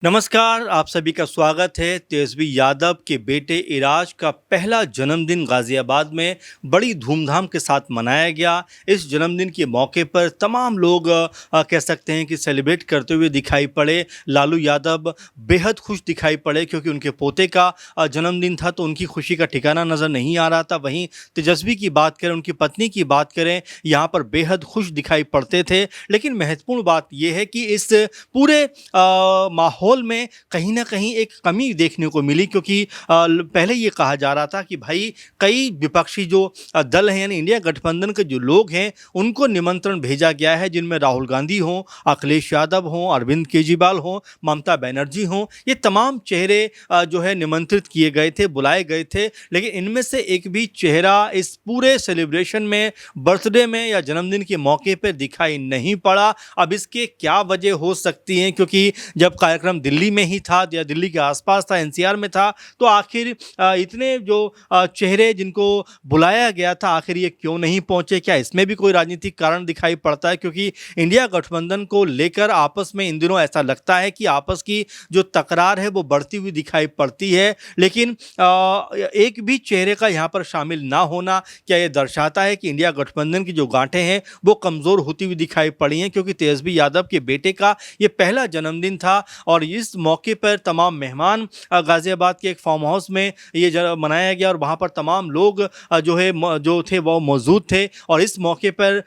नमस्कार, आप सभी का स्वागत है। तेजस्वी यादव के बेटे इराज का पहला जन्मदिन गाज़ियाबाद में बड़ी धूमधाम के साथ मनाया गया। इस जन्मदिन के मौके पर तमाम लोग कह सकते हैं कि सेलिब्रेट करते हुए दिखाई पड़े। लालू यादव बेहद खुश दिखाई पड़े क्योंकि उनके पोते का जन्मदिन था, तो उनकी खुशी का ठिकाना नज़र नहीं आ रहा था। वहीं तेजस्वी की बात करें, उनकी पत्नी की बात करें, यहाँ पर बेहद खुश दिखाई पड़ते थे। लेकिन महत्वपूर्ण बात ये है कि इस पूरे माहौल में कहीं न कहीं एक कमी देखने को मिली, क्योंकि पहले ये कहा जा रहा था कि भाई कई विपक्षी जो दल हैं, यानी इंडिया गठबंधन के जो लोग हैं, उनको निमंत्रण भेजा गया है, जिनमें राहुल गांधी हों, अखिलेश यादव हों, अरविंद केजरीवाल हों, ममता बनर्जी हों। ये तमाम चेहरे जो है निमंत्रित किए गए थे, बुलाए गए थे। लेकिन इनमें से एक भी चेहरा इस पूरे सेलिब्रेशन में, बर्थडे में या जन्मदिन के मौके पर दिखाई नहीं पड़ा। अब इसके क्या वजह हो सकती हैं, क्योंकि जब कार्यक्रम दिल्ली में ही था या दिल्ली के आसपास था, एनसीआर में था, तो आखिर इतने जो चेहरे जिनको बुलाया गया था, आखिर ये क्यों नहीं पहुंचे? क्या इसमें भी कोई राजनीतिक कारण दिखाई पड़ता है? क्योंकि इंडिया गठबंधन को लेकर आपस में इन दिनों ऐसा लगता है कि आपस की जो तकरार है वो बढ़ती हुई दिखाई पड़ती है। लेकिन एक भी चेहरे का यहाँ पर शामिल ना होना क्या ये दर्शाता है कि इंडिया गठबंधन की जो गांठें हैं वो कमज़ोर होती हुई दिखाई पड़ी हैं? क्योंकि तेजस्वी यादव के बेटे का ये पहला जन्मदिन था और इस मौके पर तमाम मेहमान गाज़ियाबाद के एक फार्म हाउस में ये मनाया गया और वहाँ पर तमाम लोग जो थे वो मौजूद थे। और इस मौके पर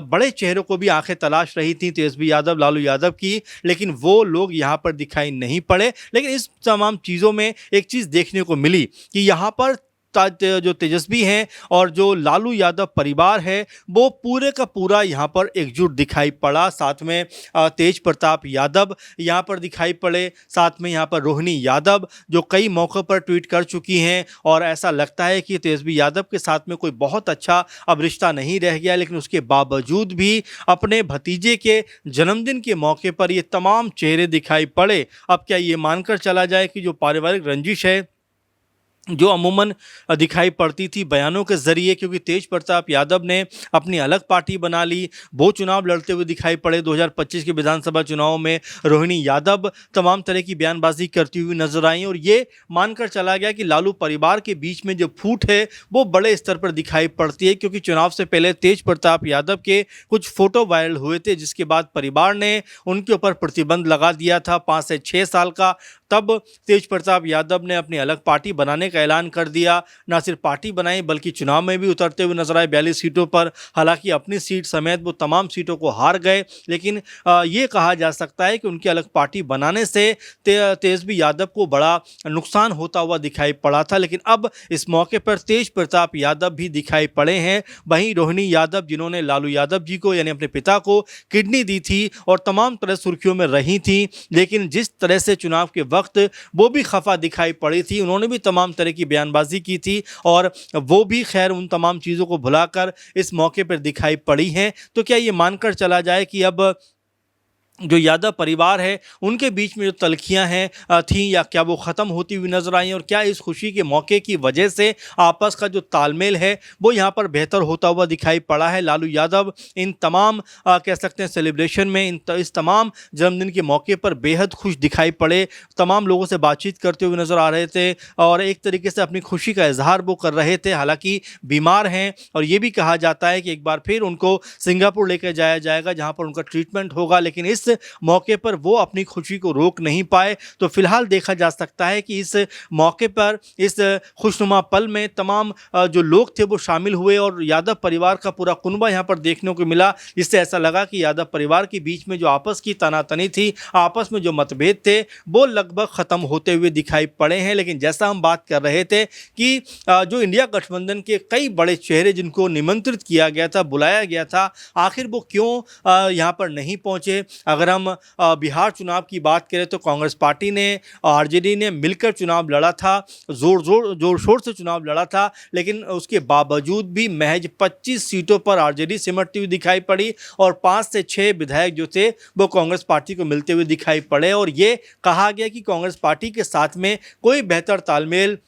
बड़े चेहरों को भी आंखें तलाश रही थी तेजस्वी यादव, लालू यादव की, लेकिन वो लोग यहाँ पर दिखाई नहीं पड़े। लेकिन इस तमाम चीज़ों में एक चीज़ देखने को मिली कि यहाँ पर जो तेजस्वी हैं और जो लालू यादव परिवार है, वो पूरे का पूरा यहाँ पर एकजुट दिखाई पड़ा। साथ में तेज प्रताप यादव यहाँ पर दिखाई पड़े, साथ में यहाँ पर रोहिणी यादव जो कई मौक़ों पर ट्वीट कर चुकी हैं और ऐसा लगता है कि तेजस्वी यादव के साथ में कोई बहुत अच्छा अब रिश्ता नहीं रह गया। लेकिन उसके बावजूद भी अपने भतीजे के जन्मदिन के मौके पर ये तमाम चेहरे दिखाई पड़े। अब क्या ये मानकर चला जाए कि जो पारिवारिक रंजिश है, जो अमूमन दिखाई पड़ती थी बयानों के ज़रिए, क्योंकि तेज प्रताप यादव ने अपनी अलग पार्टी बना ली, वो चुनाव लड़ते हुए दिखाई पड़े 2025 के विधानसभा चुनाव में। रोहिणी यादव तमाम तरह की बयानबाजी करती हुई नजर आई और ये मानकर चला गया कि लालू परिवार के बीच में जो फूट है वो बड़े स्तर पर दिखाई पड़ती है। क्योंकि चुनाव से पहले तेज प्रताप यादव के कुछ फ़ोटो वायरल हुए थे, जिसके बाद परिवार ने उनके ऊपर प्रतिबंध लगा दिया था 5 से 6 साल का। तब तेज प्रताप यादव ने अपनी अलग पार्टी बनाने का ऐलान कर दिया। ना सिर्फ पार्टी बनाई बल्कि चुनाव में भी उतरते हुए नजर आए 42 सीटों पर। हालांकि अपनी सीट समेत वो तमाम सीटों को हार गए। लेकिन ये कहा जा सकता है कि उनकी अलग पार्टी बनाने से तेजस्वी यादव को बड़ा नुकसान होता हुआ दिखाई पड़ा था। लेकिन अब इस मौके पर तेज प्रताप यादव भी दिखाई पड़े हैं। वहीं रोहिणी यादव, जिन्होंने लालू यादव जी को यानी अपने पिता को किडनी दी थी और तमाम तरह सुर्खियों में रही थी, लेकिन जिस तरह से चुनाव के वक्त वो भी खफा दिखाई पड़ी थी, उन्होंने भी तमाम तरह की बयानबाजी की थी और वो भी खैर उन तमाम चीज़ों को भुलाकर इस मौके पर दिखाई पड़ी हैं। तो क्या ये मानकर चला जाए कि अब जो यादव परिवार है उनके बीच में जो तल्खियां हैं थीं, या क्या वो ख़त्म होती हुई नजर आई, और क्या इस खुशी के मौके की वजह से आपस का जो तालमेल है वो यहाँ पर बेहतर होता हुआ दिखाई पड़ा है? लालू यादव इन तमाम कह सकते हैं सेलिब्रेशन में, इस तमाम जन्मदिन के मौके पर बेहद खुश दिखाई पड़े, तमाम लोगों से बातचीत करते हुए नज़र आ रहे थे और एक तरीके से अपनी खुशी का इजहार वो कर रहे थे। हालांकि बीमार हैं और ये भी कहा जाता है कि एक बार फिर उनको सिंगापुर लेकर जाया जाएगा, जहाँ पर उनका ट्रीटमेंट होगा। लेकिन इस मौके पर वो अपनी खुशी को रोक नहीं पाए। तो फिलहाल देखा जा सकता है कि इस मौके पर, इस खुशनुमा पल में तमाम जो लोग थे वो शामिल हुए और यादव परिवार का पूरा कुनबा यहाँ पर देखने को मिला, जिससे ऐसा लगा कि यादव परिवार के बीच में जो आपस की तनातनी थी, आपस में जो मतभेद थे, वो लगभग ख़त्म होते हुए दिखाई पड़े हैं। लेकिन जैसा हम बात कर रहे थे कि जो इंडिया गठबंधन के कई बड़े चेहरे जिनको निमंत्रित किया गया था, बुलाया गया था, आखिर वो क्यों यहाँ पर नहीं पहुँचे? अगर हम बिहार चुनाव की बात करें तो कांग्रेस पार्टी ने, आरजेडी ने मिलकर चुनाव लड़ा था, जोर शोर से चुनाव लड़ा था, लेकिन उसके बावजूद भी महज 25 सीटों पर आरजेडी सिमटती हुई दिखाई पड़ी और 5 से 6 विधायक जो थे वो कांग्रेस पार्टी को मिलते हुए दिखाई पड़े। और ये कहा गया कि कांग्रेस पार्टी के साथ में कोई बेहतर तालमेल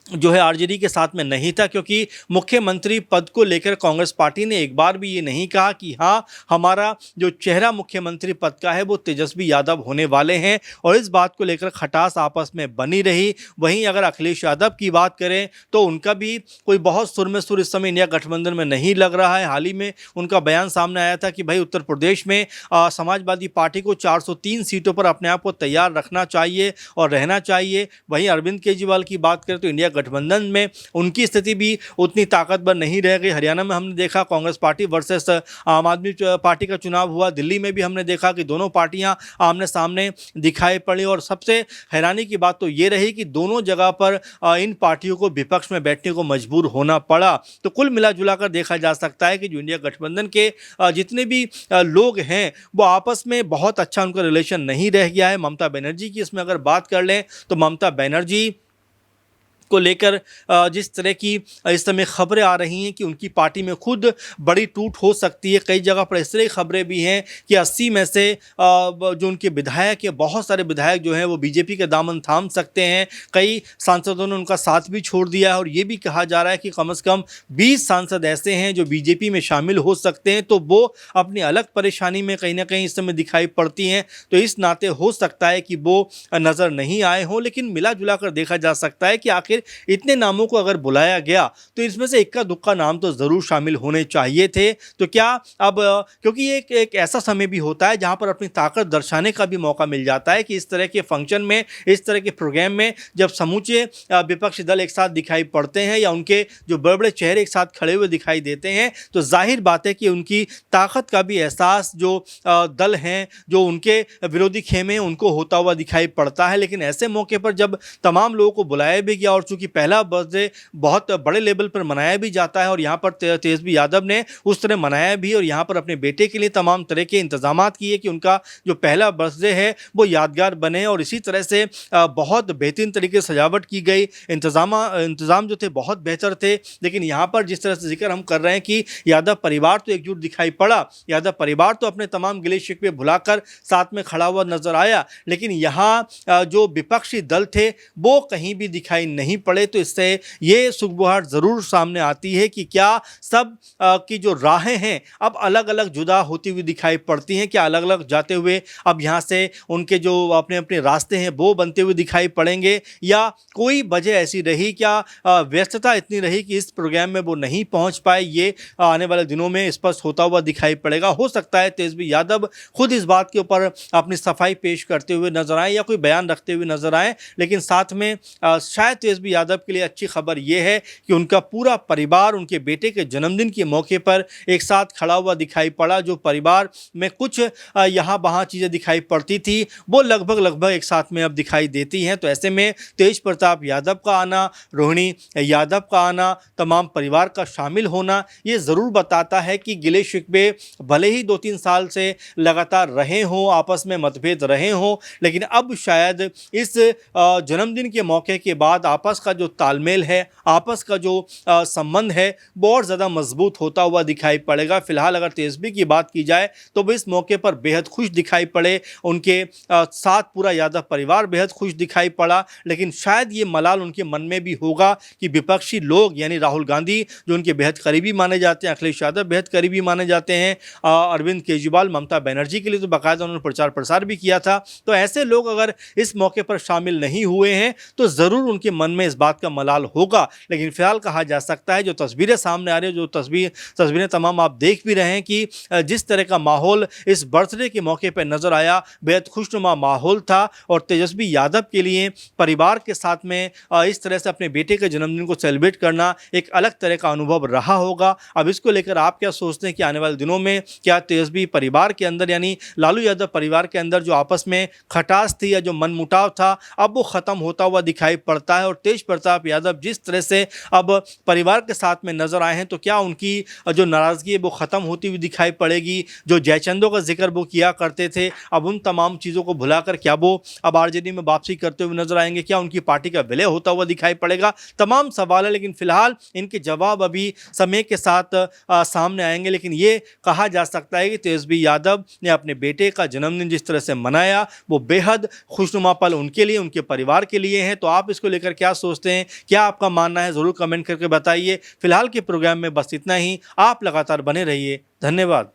जो है आरजेडी के साथ में नहीं था, क्योंकि मुख्यमंत्री पद को लेकर कांग्रेस पार्टी ने एक बार भी ये नहीं कहा कि हाँ, हमारा जो चेहरा मुख्यमंत्री पद का है वो तेजस्वी यादव होने वाले हैं, और इस बात को लेकर खटास आपस में बनी रही। वहीं अगर अखिलेश यादव की बात करें तो उनका भी कोई बहुत सुर में सुर इस समय इंडिया गठबंधन में नहीं लग रहा है। हाल ही में उनका बयान सामने आया था कि भाई उत्तर प्रदेश में समाजवादी पार्टी को 403 सीटों पर अपने आप को तैयार रखना चाहिए और रहना चाहिए। वहीं अरविंद केजरीवाल की बात करें तो इंडिया गठबंधन में उनकी स्थिति भी उतनी ताकतवर नहीं रह गई। हरियाणा में हमने देखा कांग्रेस पार्टी वर्सेस आम आदमी पार्टी का चुनाव हुआ। दिल्ली में भी हमने देखा कि दोनों पार्टियां आमने सामने दिखाई पड़ी, और सबसे हैरानी की बात तो ये रही कि दोनों जगह पर इन पार्टियों को विपक्ष में बैठने को मजबूर होना पड़ा। तो कुल मिला जुला कर देखा जा सकता है कि जो इंडिया गठबंधन के जितने भी लोग हैं वो आपस में बहुत अच्छा उनका रिलेशन नहीं रह गया है। ममता बनर्जी की इसमें अगर बात कर लें तो ममता बनर्जी को लेकर जिस तरह की इस समय खबरें आ रही हैं कि उनकी पार्टी में खुद बड़ी टूट हो सकती है। कई जगह पर इस तरह की खबरें भी हैं कि 80 में से जो उनके विधायक हैं, बहुत सारे विधायक जो हैं वो बीजेपी के दामन थाम सकते हैं। कई सांसदों ने उनका साथ भी छोड़ दिया है, और ये भी कहा जा रहा है कि कम से कम 20 सांसद ऐसे हैं जो बीजेपी में शामिल हो सकते हैं। तो वो अपनी अलग परेशानी में कहीं ना कहीं इस समय दिखाई पड़ती हैं। तो इस नाते हो सकता है कि वो नज़र नहीं आए हों, लेकिन मिला जुला कर देखा जा सकता है कि आखिर इतने नामों को अगर बुलाया गया तो इसमें से इक्का दुक्का नाम तो जरूर शामिल होने चाहिए थे। तो क्या अब क्योंकि ये एक ऐसा समय भी होता है जहां पर अपनी ताकत दर्शाने का भी मौका मिल जाता है कि इस तरह के फंक्शन में, इस तरह के प्रोग्राम में जब समूचे विपक्षी दल एक साथ दिखाई पड़ते हैं या उनके जो बड़े बड़े चेहरे एक साथ खड़े हुए दिखाई देते हैं, तो जाहिर बात है कि उनकी ताकत का भी एहसास जो दल हैं, जो उनके विरोधी खेमे उनको होता हुआ दिखाई पड़ता है। लेकिन ऐसे मौके पर जब तमाम लोगों को बुलाया भी गया, और चूंकि पहला बर्थडे बहुत बड़े लेवल पर मनाया भी जाता है, और यहाँ पर तेजस्वी यादव ने उस तरह मनाया भी, और यहाँ पर अपने बेटे के लिए तमाम तरह के इंतजाम किए कि उनका जो पहला बर्थडे है वो यादगार बने, और इसी तरह से बहुत बेहतरीन तरीके से सजावट की गई। इंतजाम जो थे बहुत बेहतर थे। लेकिन यहाँ पर जिस तरह से जिक्र हम कर रहे हैं कि यादव परिवार तो एकजुट दिखाई पड़ा, यादव परिवार तो अपने तमाम गिले शिकवे भुलाकर साथ में खड़ा हुआ नजर आया, लेकिन यहाँ जो विपक्षी दल थे वो कहीं भी दिखाई नहीं पड़े। तो इससे ये सुगबुहार ज़रूर सामने आती है कि क्या सब की जो राहें हैं अब अलग अलग जुदा होती हुई दिखाई पड़ती हैं, क्या अलग अलग जाते हुए अब यहाँ से उनके जो अपने अपने रास्ते हैं वो बनते हुए दिखाई पड़ेंगे, या कोई वजह ऐसी रही, क्या व्यस्तता इतनी रही कि इस प्रोग्राम में वो नहीं पहुँच पाए, ये आने वाले दिनों में स्पष्ट होता हुआ दिखाई पड़ेगा। हो सकता है तेजस्वी यादव खुद इस बात के ऊपर अपनी सफाई पेश करते हुए नजर आए या कोई बयान रखते हुए नजर आए, लेकिन साथ में शायद तेजस्वी यादव के लिए अच्छी खबर यह है कि उनका पूरा परिवार उनके बेटे के जन्मदिन के मौके पर एक साथ खड़ा हुआ दिखाई पड़ा। जो परिवार में कुछ यहाँ वहाँ चीज़ें दिखाई पड़ती थी वो लगभग एक साथ में अब दिखाई देती हैं। तो ऐसे में तेज प्रताप यादव का आना, रोहिणी यादव का आना, तमाम परिवार का शामिल होना, ये ज़रूर बताता है कि गिले शिकवे भले ही 2-3 साल से लगातार रहे हों, आपस में मतभेद रहे हों, लेकिन अब शायद इस जन्मदिन के मौके के बाद आपस का जो तालमेल है, आपस का जो संबंध है वो और ज़्यादा मजबूत होता हुआ दिखाई पड़ेगा। फिलहाल अगर तेजस्वी की बात की जाए तो वो इस मौके पर बेहद खुश दिखाई पड़े, उनके साथ पूरा यादव परिवार बेहद खुश दिखाई पड़ा, लेकिन शायद ये मलाल उनके मन में भी होगा कि विपक्षी लोग यानी राहुल गांधी जो उनके बेहद करीबी माने जाते हैं, अखिलेश यादव बेहद करीबी माने जाते हैं, अरविंद केजरीवाल, ममता बनर्जी के लिए तो बाकायदा उन्होंने प्रचार प्रसार भी किया था। तो ऐसे लोग अगर इस मौके पर शामिल नहीं हुए हैं तो ज़रूर उनके मन में इस बात का मलाल होगा। लेकिन फिलहाल कहा जा सकता है जो तस्वीरें सामने आ रही है, जो तस्वीरें तमाम आप देख भी रहे हैं कि जिस तरह का माहौल इस बर्थडे के मौके पर नजर आया, बेहद खुशनुमा माहौल था, और तेजस्वी यादव के लिए परिवार के साथ में इस तरह से अपने बेटे के जन्मदिन को सेलिब्रेट करना एक अलग तरह का अनुभव रहा होगा। अब इसको लेकर आप क्या सोचते हैं कि आने वाले दिनों में क्या तेजस्वी परिवार के अंदर यानी लालू यादव परिवार के अंदर जो आपस में खटास थी या जो मनमुटाव था अब वो ख़त्म होता हुआ दिखाई पड़ता है, और तेज प्रताप यादव जिस तरह से अब परिवार के साथ में नजर आए हैं तो क्या उनकी जो नाराज़गी है वो ख़त्म होती हुई दिखाई पड़ेगी? जो जयचंदों का जिक्र वो किया करते थे अब उन तमाम चीज़ों को भुलाकर क्या वो अब आरजेडी में वापसी करते हुए नजर आएंगे? क्या उनकी पार्टी का विलय होता हुआ दिखाई पड़ेगा? तमाम सवाल है, लेकिन फिलहाल इनके जवाब अभी समय के साथ सामने आएंगे। लेकिन ये कहा जा सकता है कि तेजस्वी यादव ने अपने बेटे का जन्मदिन जिस तरह से मनाया वो बेहद खुशनुमा पल उनके लिए, उनके परिवार के लिए है। तो आप इसको लेकर क्या सोचते हैं, क्या आपका मानना है, ज़रूर कमेंट करके बताइए। फिलहाल के प्रोग्राम में बस इतना ही। आप लगातार बने रहिए। धन्यवाद।